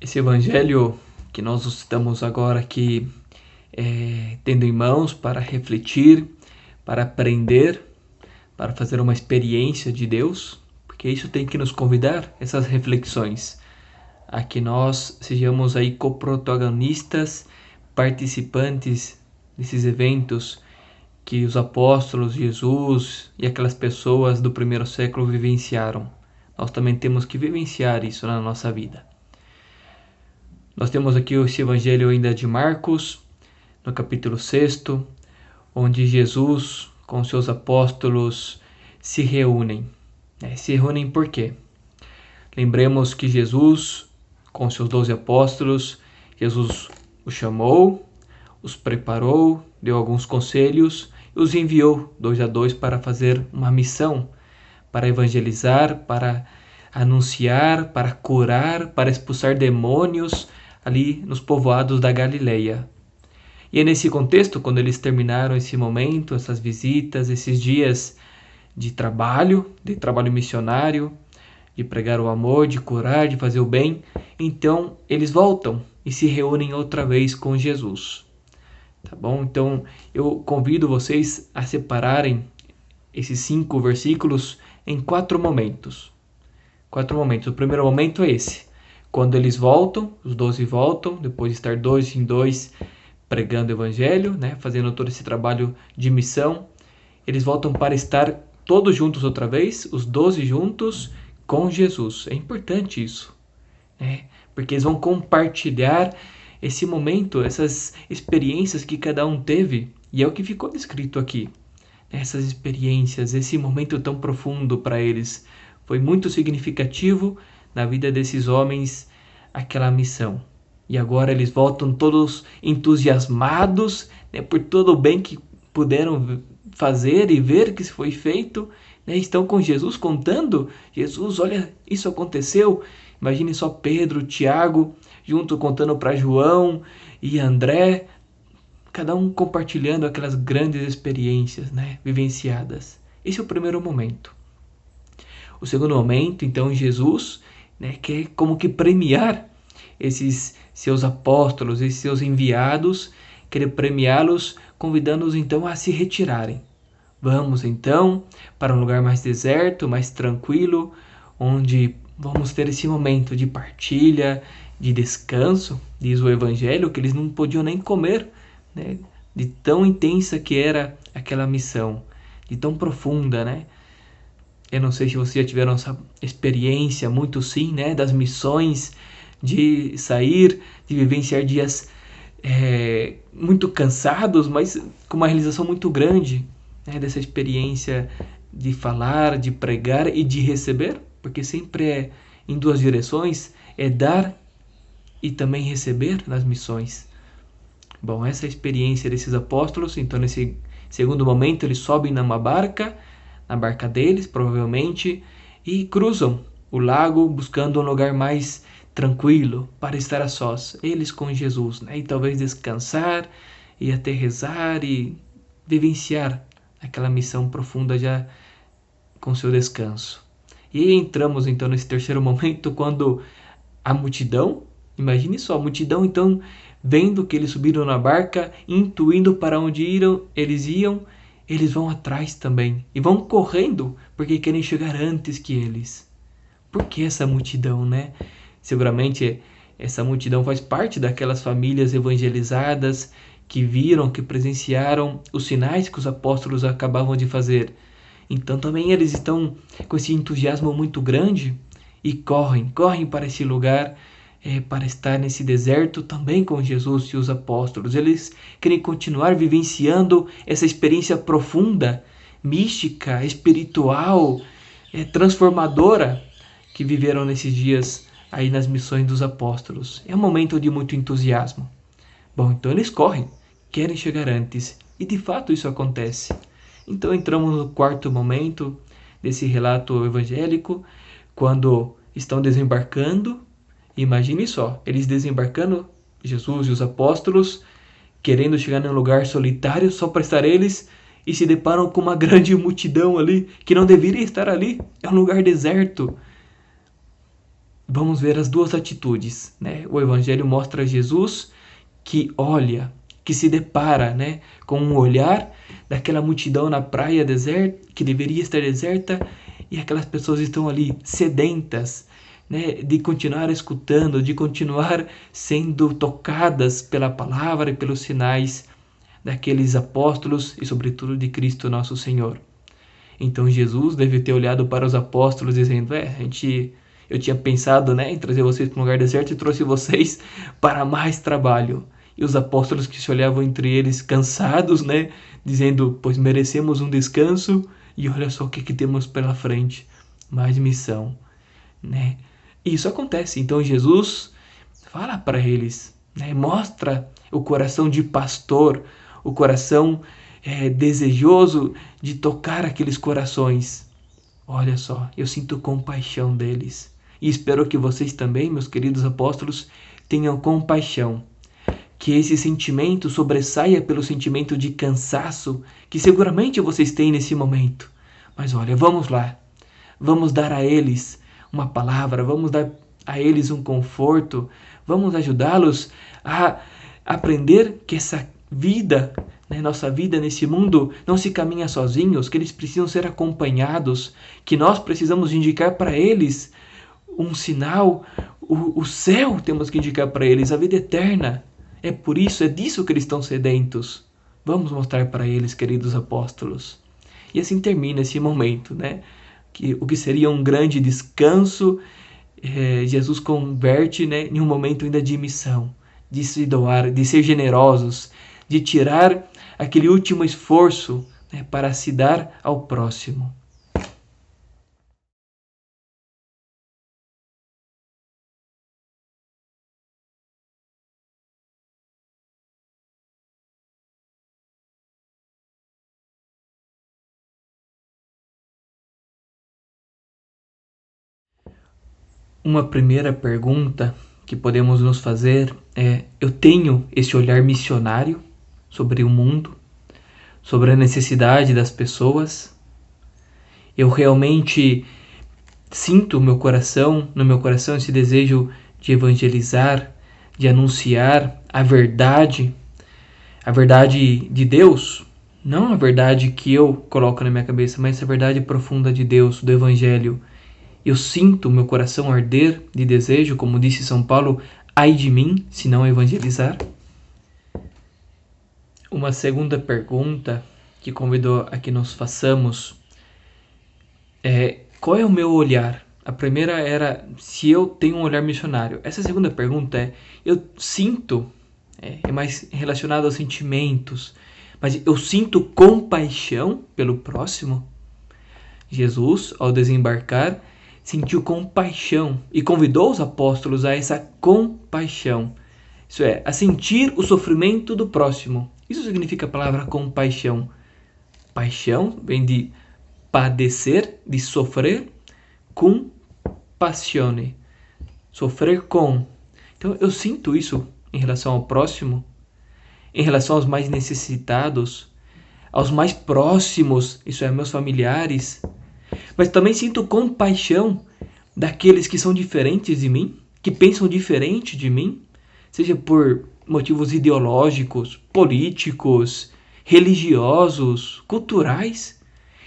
Esse evangelho que nós estamos agora aqui tendo em mãos para refletir, para aprender, para fazer uma experiência de Deus, porque isso tem que nos convidar, essas reflexões, a que nós sejamos aí coprotagonistas, participantes desses eventos que os apóstolos, Jesus e aquelas pessoas do primeiro século vivenciaram. Nós também temos que vivenciar isso na nossa vida. Nós temos aqui esse evangelho ainda de Marcos, no capítulo 6, onde Jesus com seus apóstolos se reúnem. Se reúnem por quê? Lembremos que Jesus, com seus 12 apóstolos, Jesus os chamou, os preparou, deu alguns conselhos e os enviou 2 a 2 para fazer uma missão, para evangelizar, para anunciar, para curar, para expulsar demônios ali nos povoados da Galileia. E é nesse contexto, quando eles terminaram esse momento, essas visitas, esses dias de trabalho missionário, de pregar o amor, de curar, de fazer o bem, então eles voltam e se reúnem outra vez com Jesus. Tá bom? Então eu convido vocês a separarem esses 5 versículos em 4 momentos. 4 momentos. O primeiro momento é esse. Quando eles voltam, os 12 voltam, depois de estar 2 em 2 pregando o evangelho, fazendo todo esse trabalho de missão, eles voltam para estar todos juntos outra vez, os 12 juntos com Jesus. É importante isso, porque eles vão compartilhar esse momento, essas experiências que cada um teve, e é o que ficou descrito aqui. Essas experiências, esse momento tão profundo para eles, foi muito significativo na vida desses homens, aquela missão. E agora eles voltam todos entusiasmados, por todo o bem que puderam fazer e ver que foi feito. Estão com Jesus contando. Jesus, olha, isso aconteceu. Imagine só Pedro, Tiago, junto contando para João e André. Cada um compartilhando aquelas grandes experiências, vivenciadas. Esse é o primeiro momento. O segundo momento, então, Jesus quer como que premiar esses seus apóstolos, esses seus enviados, quer premiá-los, convidando-os então a se retirarem. Vamos então para um lugar mais deserto, mais tranquilo, onde vamos ter esse momento de partilha, de descanso. Diz o Evangelho que eles não podiam nem comer, de tão intensa que era aquela missão, de tão profunda, Eu não sei se vocês já tiveram essa experiência, muito sim, das missões, de sair, de vivenciar dias muito cansados, mas com uma realização muito grande, dessa experiência de falar, de pregar e de receber, porque sempre é em 2 direções, é dar e também receber nas missões. Bom, essa é a experiência desses apóstolos. Então nesse segundo momento eles sobem numa barca, na barca deles provavelmente, e cruzam o lago buscando um lugar mais tranquilo para estar a sós, eles com Jesus, e talvez descansar e até rezar e vivenciar aquela missão profunda já com seu descanso. E entramos então nesse terceiro momento, quando a multidão, imagine só, a multidão então vendo que eles subiram na barca, intuindo para onde eles iam, eles vão atrás também e vão correndo porque querem chegar antes que eles. Por que essa multidão, Seguramente essa multidão faz parte daquelas famílias evangelizadas que viram, que presenciaram os sinais que os apóstolos acabavam de fazer. Então também eles estão com esse entusiasmo muito grande e correm para esse lugar, para estar nesse deserto também com Jesus e os apóstolos. Eles querem continuar vivenciando essa experiência profunda, mística, espiritual, transformadora que viveram nesses dias aí nas missões dos apóstolos. É um momento de muito entusiasmo. Bom, então eles correm, querem chegar antes, e de fato isso acontece. Então entramos no quarto momento desse relato evangélico, quando estão desembarcando. Imagine só, eles desembarcando, Jesus e os apóstolos, querendo chegar num lugar solitário só para estar eles, e se deparam com uma grande multidão ali, que não deveria estar ali. É um lugar deserto. vamos ver as duas atitudes, né? O Evangelho mostra Jesus que olha, que se depara, né, com um olhar daquela multidão na praia deserta, que deveria estar deserta, e aquelas pessoas estão ali sedentas, né, de continuar escutando, de continuar sendo tocadas pela palavra e pelos sinais daqueles apóstolos e sobretudo de Cristo nosso Senhor. Então Jesus deve ter olhado para os apóstolos dizendo: eu tinha pensado, né, em trazer vocês para um lugar deserto e trouxe vocês para mais trabalho. E os apóstolos que se olhavam entre eles cansados, né, dizendo: pois merecemos um descanso e olha só o que temos pela frente, mais missão, né? E isso acontece. Então Jesus fala para eles, né, mostra o coração de pastor, o coração desejoso de tocar aqueles corações. Olha só, eu sinto compaixão deles. E espero que vocês também, meus queridos apóstolos, tenham compaixão. Que esse sentimento sobressaia pelo sentimento de cansaço que seguramente vocês têm nesse momento. Mas olha, vamos lá. Vamos dar a eles uma palavra, vamos dar a eles um conforto, vamos ajudá-los a aprender que essa vida, né, nossa vida nesse mundo, não se caminha sozinhos, que eles precisam ser acompanhados, que nós precisamos indicar para eles um sinal, o céu temos que indicar para eles, a vida eterna. É por isso, é disso que eles estão sedentos. Vamos mostrar para eles, queridos apóstolos. E assim termina esse momento, né? O que seria um grande descanso, Jesus converte, né, em um momento ainda de missão, de se doar, de ser generosos, de tirar aquele último esforço, né, para se dar ao próximo. Uma primeira pergunta que podemos nos fazer é: eu tenho esse olhar missionário sobre o mundo, sobre a necessidade das pessoas? Eu realmente sinto no meu coração esse desejo de evangelizar, de anunciar a verdade de Deus, não a verdade que eu coloco na minha cabeça, mas a verdade profunda de Deus, do Evangelho. Eu sinto meu coração arder de desejo, como disse São Paulo: ai de mim se não evangelizar. Uma segunda pergunta que convidou a que nos façamos é: qual é o meu olhar? A primeira era se eu tenho um olhar missionário. Essa segunda pergunta é: eu sinto, é mais relacionado aos sentimentos, mas eu sinto compaixão pelo próximo? Jesus, ao desembarcar, sentiu compaixão e convidou os apóstolos a essa compaixão. Isso é, a sentir o sofrimento do próximo. Isso significa a palavra compaixão. Paixão vem de padecer, de sofrer, com passione. Sofrer com. Então eu sinto isso em relação ao próximo, em relação aos mais necessitados, aos mais próximos, isso é, meus familiares. Mas também sinto compaixão daqueles que são diferentes de mim, que pensam diferente de mim, seja por motivos ideológicos, políticos, religiosos, culturais.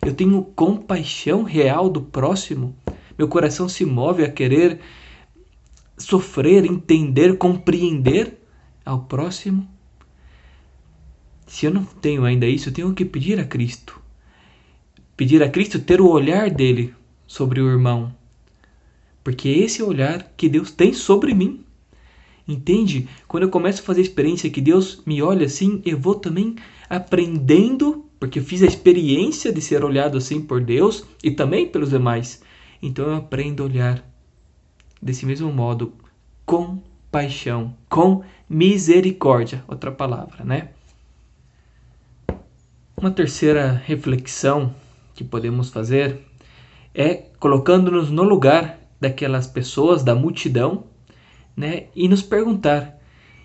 Eu tenho compaixão real do próximo. Meu coração se move a querer sofrer, entender, compreender ao próximo. Se eu não tenho ainda isso, eu tenho que pedir a Cristo. Pedir a Cristo ter o olhar dele sobre o irmão. Porque esse é o olhar que Deus tem sobre mim. Entende? Quando eu começo a fazer a experiência que Deus me olha assim, eu vou também aprendendo, porque eu fiz a experiência de ser olhado assim por Deus e também pelos demais. Então eu aprendo a olhar desse mesmo modo, com paixão, com misericórdia, outra palavra, né? Uma terceira reflexão que podemos fazer é colocando-nos no lugar daquelas pessoas, da multidão, né? E nos perguntar: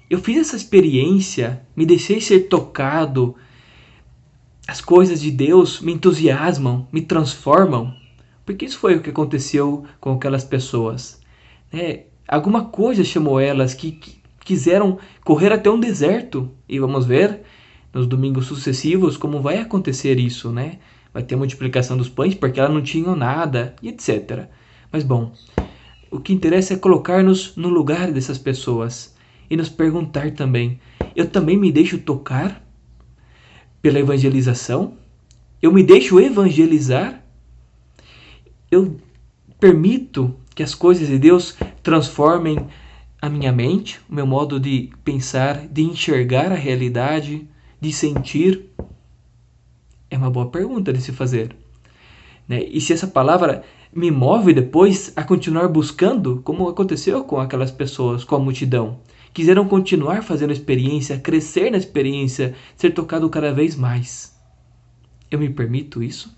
eu fiz essa experiência, me deixei ser tocado, as coisas de Deus me entusiasmam, me transformam? Porque isso foi o que aconteceu com aquelas pessoas. Alguma coisa chamou elas que quiseram correr até um deserto. E vamos ver nos domingos sucessivos como vai acontecer isso, né? Vai ter a multiplicação dos pães porque elas não tinham nada e etc. Mas bom, o que interessa é colocar-nos no lugar dessas pessoas e nos perguntar também: eu também me deixo tocar pela evangelização? Eu me deixo evangelizar? Eu permito que as coisas de Deus transformem a minha mente, o meu modo de pensar, de enxergar a realidade, de sentir? É uma boa pergunta de se fazer, né? E se essa palavra me move depois a continuar buscando, como aconteceu com aquelas pessoas, com a multidão, quiseram continuar fazendo a experiência, crescer na experiência, ser tocado cada vez mais. Eu me permito isso?